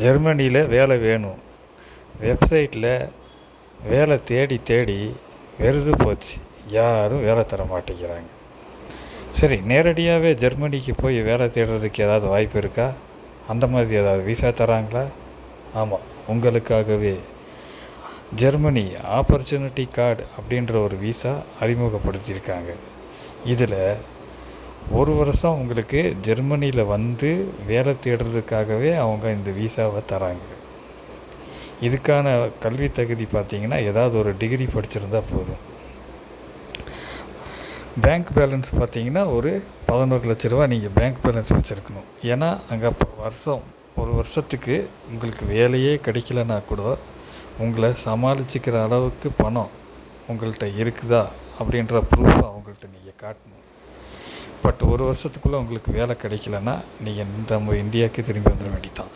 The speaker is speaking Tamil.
ஜெர்மனியில் வேலை வேணும். வெப்சைட்டில் வேலை தேடி தேடி வெறுத்து போச்சு. யாரும் வேலை தர மாட்டேங்கிறாங்க. சரி, நேரடியாகவே ஜெர்மனிக்கு போய் வேலை தேடுறதுக்கு ஏதாவது வாய்ப்பு இருக்கா? அந்த மாதிரி ஏதாவது விசா தராங்களா? ஆமாம், உங்களுக்காகவே ஜெர்மனி ஆப்பர்ச்சுனிட்டி கார்டு அப்படின்ற ஒரு விசா அறிமுகப்படுத்தியிருக்காங்க. இதில் 1 வருஷம் உங்களுக்கு ஜெர்மனியில் வந்து வேலை தேடுறதுக்காகவே அவங்க இந்த விசாவை தராங்க. இதுக்கான கல்வி தகுதி பார்த்திங்கன்னா ஏதாவது ஒரு டிகிரி படிச்சிருந்தா போதும். பேங்க் பேலன்ஸ் பார்த்திங்கன்னா ஒரு 11 லட்ச ரூபா நீங்கள் பேங்க் பேலன்ஸ் வச்சுருக்கணும். ஏன்னா அங்கே ஒரு வருஷத்துக்கு உங்களுக்கு வேலையே கிடைக்கலன்னா கூட உங்களை சமாளிச்சுக்கிற அளவுக்கு பணம் உங்கள்கிட்ட இருக்குதா அப்படின்ற ப்ரூஃப் அவங்கள்ட்ட நீங்கள் காட்டணும். பட் 1 வருஷத்துக்குள்ளே உங்களுக்கு வேலை கிடைக்கலன்னா நீங்கள் நம்ம இந்தியாவுக்கு திரும்பி வந்துட வேண்டியதான்.